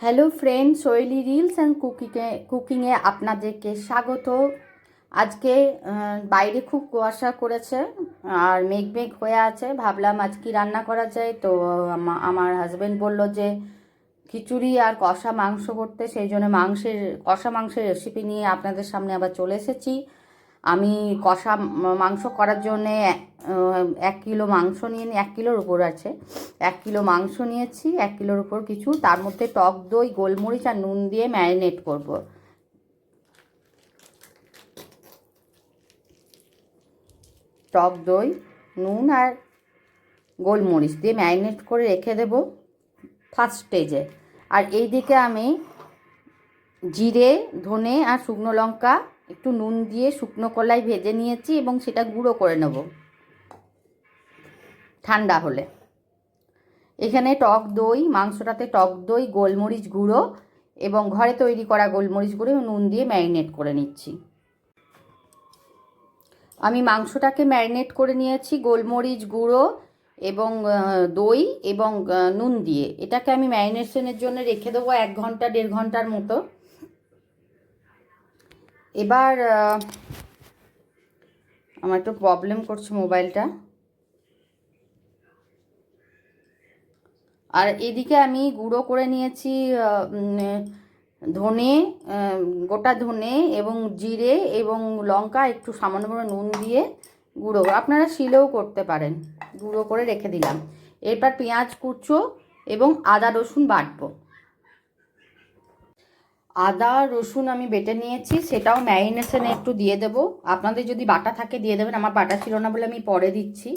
Hello friend, শৈলী reels and কুকিংয়ে আপনাদেরকে স্বাগত। আজকে বাইরে খুব কুয়াশা করেছে আর মেঘ মেঘ হয়ে আছে। ভাবলাম আজ কি রান্না করা যায়, তো আমার হাজব্যান্ড বলল যে খিচুড়ি আর কষা মাংস করতে, সেই জন্য কষা মাংসের রেসিপি নিয়ে আপনাদের সামনে আবার চলে এসেছি। আমি কষা মাংস করার জন্যে 1 কিলো মাংস নিয়ে 1 কিলোর উপর আছে। 1 কিলো মাংস নিয়েছি, 1 কিলোর উপর কিছু। তার মধ্যে টক দই, গোলমরিচ আর নুন দিয়ে ম্যারিনেট করব। টক দই, নুন আর গোলমরিচ দিয়ে ম্যারিনেট করে রেখে দেব ফার্স্ট স্টেজে। আর এই দিকে আমি জিরে, ধনে আর শুকনো লঙ্কা একটু নুন দিয়ে শুকনো কলাই ভেজে নিয়েছি এবং সেটা গুঁড়ো করে নেব ঠান্ডা হলে। এখানে টক দই, মাংসটাতে টক দই, গোলমরিচ গুঁড়ো এবং ঘরে তৈরি করা গোলমরিচ গুঁড়ো নুন দিয়ে ম্যারিনেট করে নিচ্ছি। আমি মাংসটাকে ম্যারিনেট করে নিয়েছি গোলমরিচ গুঁড়ো এবং দই এবং নুন দিয়ে। এটাকে আমি ম্যারিনেশনের জন্য রেখে দেবো 1 ঘন্টা 1.5 ঘন্টার মতো। এবার আমার একটু প্রবলেম করছে মোবাইলটা। আর এদিকে আমি গুঁড়ো করে নিয়েছি ধনে, গোটা ধনে এবং জিরে এবং লঙ্কা, একটু সামান্য করে নুন দিয়ে গুঁড়ো, আপনারা শিলেও করতে পারেন, গুঁড়ো করে রেখে দিলাম। এরপর পেঁয়াজ কুচো এবং আদা রসুন বাটবো। আদা রসুন আমি বেটে নিয়েছি, সেটাও ম্যারিনেশনে একটু দিয়ে দেবো। আপনাদের যদি বাটা থাকে দিয়ে দেবেন, আমার বাটা ছিল না বলে আমি পরে দিচ্ছি।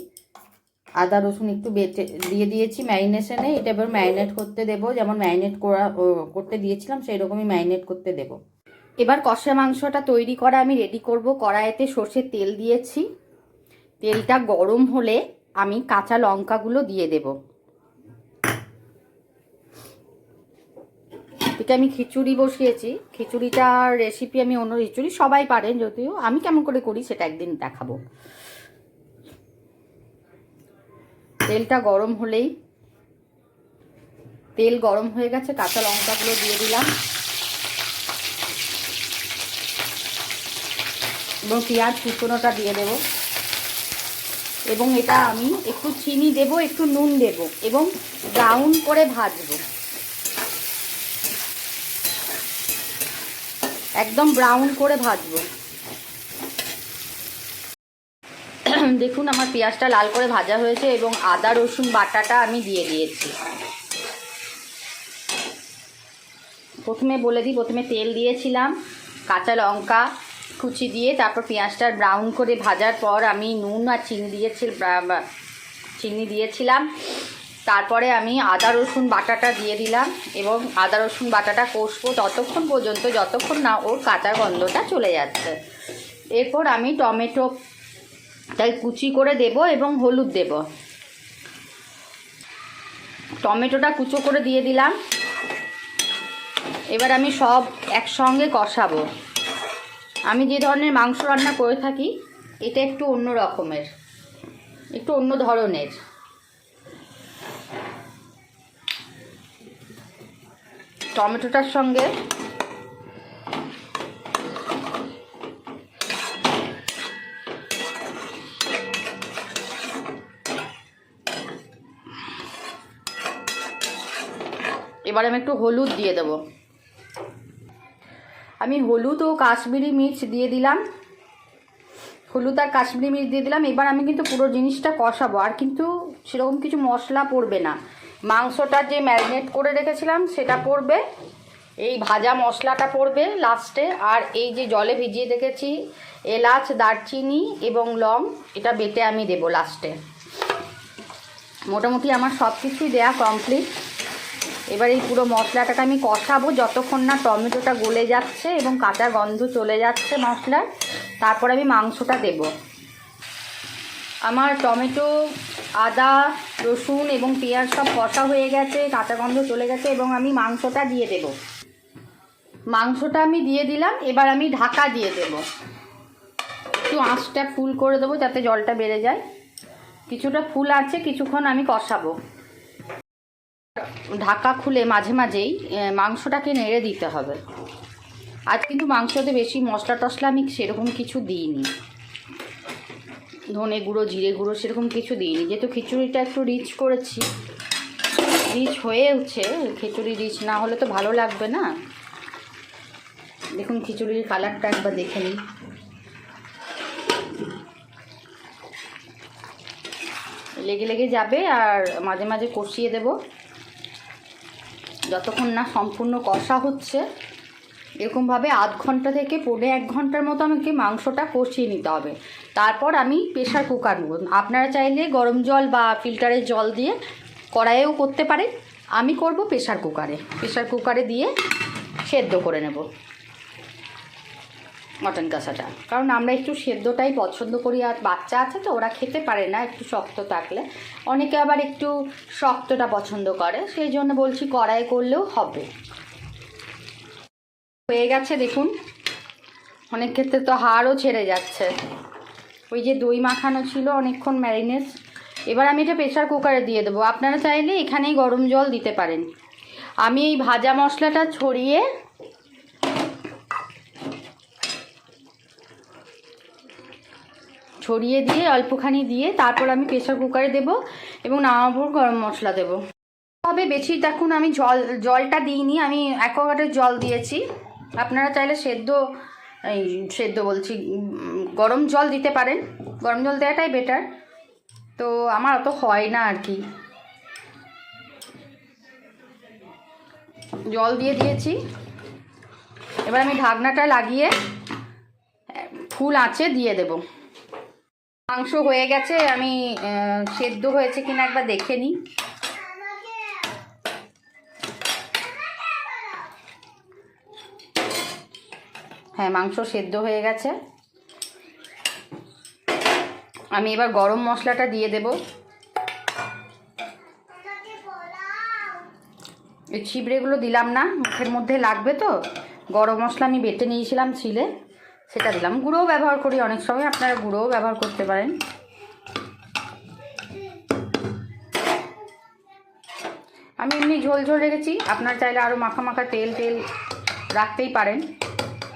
আদা রসুন একটু বেটে দিয়ে দিয়েছি ম্যারিনেশনে। এটা এবার ম্যারিনেট করতে দেবো, যেমন ম্যারিনেট করতে দিয়েছিলাম সেই রকমই ম্যারিনেট করতে দেবো। এবার কষা মাংসটা তৈরি করা আমি রেডি করব। কড়াইতে সর্ষের তেল দিয়েছি। তেলটা গরম হলে আমি কাঁচা লঙ্কাগুলো দিয়ে দেব। এটা আমি খিচুড়ি বসিয়েছি। খিচুড়িটার রেসিপি আমি অন্য খিচুড়ি সবাই পারেন, যদিও আমি কেমন করে করি সেটা একদিন দেখাবো। তেলটা গরম হলেই, তেল গরম হয়ে গেছে, কাঁচা লঙ্কাগুলো দিয়ে দিলাম এবং পেঁয়াজ কুচনোটা দিয়ে দেব। এবং এটা আমি একটু চিনি দেব, একটু নুন দেব এবং ব্রাউন করে ভাজবো, একদম ব্রাউন করে ভাজবো। দেখুন আমার পেঁয়াজটা লাল করে ভাজা হয়েছে এবং আদা রসুন বাটাটা আমি দিয়ে দিয়েছি। প্রথমে বলে দিই, প্রথমে তেল দিয়েছিলাম, কাঁচা লঙ্কা কুচি দিয়ে, তারপর পেঁয়াজটা ব্রাউন করে ভাজার পর আমি নুন আর চিনি দিয়েছিলাম। তারপরে আমি আদা রসুন বাটাটা দিয়ে দিলাম এবং আদা রসুন বাটাটা কষবো ততক্ষণ পর্যন্ত যতক্ষণ না ওর কাঁচা গন্ধটা চলে যাচ্ছে। এরপর আমি টমেটোটাই কুচি করে দেব এবং হলুদ দেব। টমেটোটা কুচো করে দিয়ে দিলাম। এবার আমি সব একসঙ্গে কষাবো। আমি যে ধরনের মাংস রান্না করে থাকি এটা একটু অন্য রকমের, একটু অন্য ধরনের। টমেটোটার সঙ্গে এবার আমি একটু হলুদ দিয়ে দেব। আমি হলুদ ও কাশ্মীরি মির্চ দিয়ে দিলাম, হলুদ আর কাশ্মীরি মির্চ দিয়ে দিলাম। এবার আমি কিন্তু পুরো জিনিসটা কষাবো, আর কিন্তু সেরকম কিছু মশলা পড়বে না। মাংসটা যে ম্যারিনেট করে রেখেছিলাম সেটা পড়বে, এই ভাজা মশলাটা পড়বে লাস্টে, আর এই যে জলে ভিজিয়ে রেখেছি এলাচ, দারচিনি এবং লং, এটা বেটে আমি দেবো লাস্টে। মোটামুটি আমার সব কিছুই দেয়া কমপ্লিট। এবার এই পুরো মশলাটাকে আমি কষাবো যতক্ষণ না টমেটোটা গলে যাচ্ছে এবং কাঁচা গন্ধ চলে যাচ্ছে মশলার। তারপর আমি মাংসটা দেব। আমার টমেটো, আদা রসুন এবং পেঁয়াজ সব কষা হয়ে গেছে, কাঁচা গন্ধ চলে গেছে এবং আমি মাংসটা দিয়ে দেব। মাংসটা আমি দিয়ে দিলাম। এবার আমি ঢাকা দিয়ে দেব, একটু আঁচটা ফুল করে দেবো যাতে জলটা বেড়ে যায়। কিছুটা ফুল আছে, কিছুক্ষণ আমি কষাবো। ঢাকা খুলে মাঝে মাঝেই মাংসটাকে নেড়ে দিতে হবে। আজ কিন্তু মাংসতে বেশি মশলা টশলা আমি সেরকম কিছু দিইনি, ধনে গুঁড়ো জিরে গুঁড়ো সেরকম কিছু দিইনি, যেহেতু খিচুড়িটা একটু রিচ করেছি, রিচ হয়ে উঠছে। খিচুড়ি রিচ না হলে তো ভালো লাগবে না। দেখুন খিচুড়ির কালারটা একবার দেখে নিন। লেগে লেগে যাবে আর মাঝে মাঝে কষিয়ে দেব যতক্ষণ না সম্পূর্ণ কষা হচ্ছে। এরকমভাবে আধ ঘন্টা থেকে 1.5 ঘন্টার মতো আমাকে মাংসটা কষিয়ে নিতে হবে। তারপর আমি প্রেশার কুকার নেব। আপনারা চাইলে গরম জল বা ফিল্টারের জল দিয়ে কড়াইয়েও করতে পারেন, আমি করব প্রেশার কুকারে। প্রেশার কুকারে দিয়ে সেদ্ধ করে নেব মটন কষাটা, কারণ আমরা একটু সেদ্ধটাই পছন্দ করি। আর বাচ্চা আছে তো, ওরা খেতে পারে না একটু শক্ত থাকলে, অনেকে আবার একটু শক্তটা পছন্দ করে, সেই জন্য বলছি কড়াই করলেও হবে। হয়ে গেছে দেখুন, অনেক ক্ষেত্রে তো হাড়ও ছেড়ে যাচ্ছে। ওই যে দই মাখানো ছিল অনেকক্ষণ ম্যারিনেট, এবার আমি এটা প্রেশার কুকারে দিয়ে দেবো। আপনারা চাইলে এখানেই গরম জল দিতে পারেন। আমি এই ভাজা মশলাটা ছড়িয়ে দিয়ে অল্পখানি দিয়ে তারপর আমি প্রেশার কুকারে দেব এবং নামানোর গরম মশলা দেব। তবে বেশি দেখুন আমি জলটা দিইনি, আমি অ্যাকোয়াগার্ডের জল দিয়েছি। আপনারা চাইলে সেদ্ধ বলছি গরম জল দিতে পারেন, গরম জল দেওয়াটাই বেটার। তো আমার অত হয় না আর কি, জল দিয়ে দিয়েছি। এবার আমি ঢাকনাটা লাগিয়ে ফুল আঁচে দিয়ে দেব। মাংস হয়ে গেছে, আমি সেদ্ধ হয়েছে কিনা একবার দেখে নিই। হ্যাঁ, মাংস সেদ্ধ হয়ে গেছে। আমি এবার গরম মশলাটা দিয়ে দেব। এই ছিবড়েগুলো দিলাম না, মুখের মধ্যে লাগবে তো। গরম মশলা আমি বেটে নিয়েছিলাম ছিলে, সেটা দিলাম। গুঁড়োও ব্যবহার করি অনেক সময়, আপনারা গুঁড়োও ব্যবহার করতে পারেন। আমি এমনি ঝোল ঝোল রেখেছি, আপনারা চাইলে আরও মাখা মাখা তেল রাখতেই পারেন।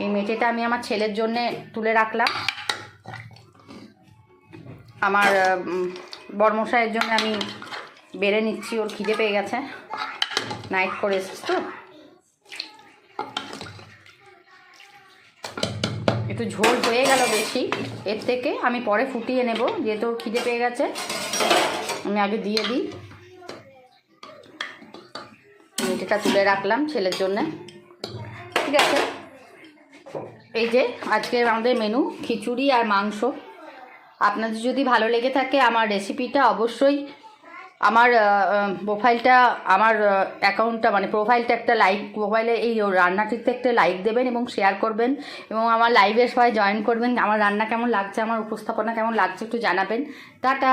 এই মেটেটা আমি আমার ছেলের জন্যে তুলে রাখলাম, আমার বড়মশাইয়ের জন্য আমি বেড়ে নিচ্ছি, ওর খিদে পেয়ে গেছে, নাইট করে এসেছি তো। একটু ঝোল হয়ে গেল বেশি, এর থেকে আমি পরে ফুটিয়ে নেব, যেহেতু ওর খিদে পেয়ে গেছে। আমি আগে দিয়ে দিই, মেটেটা তুলে রাখলাম ছেলের জন্যে। ঠিক আছে, এই যে আজকে আমাদের মেনু খিচুড়ি আর মাংস। আপনাদের যদি ভালো লেগে থাকে আমার রেসিপিটা, অবশ্যই আমার প্রোফাইলটা, আমার অ্যাকাউন্টটা মানে প্রোফাইলটা একটা লাইক, প্রোফাইলে এই রান্নাটিতে একটা লাইক দেবেন এবং শেয়ার করবেন, এবং আমার লাইভে সবাই জয়েন করবেন। আমার রান্না কেমন লাগছে, আমার উপস্থাপনা কেমন লাগছে একটু জানাবেন। টাটা।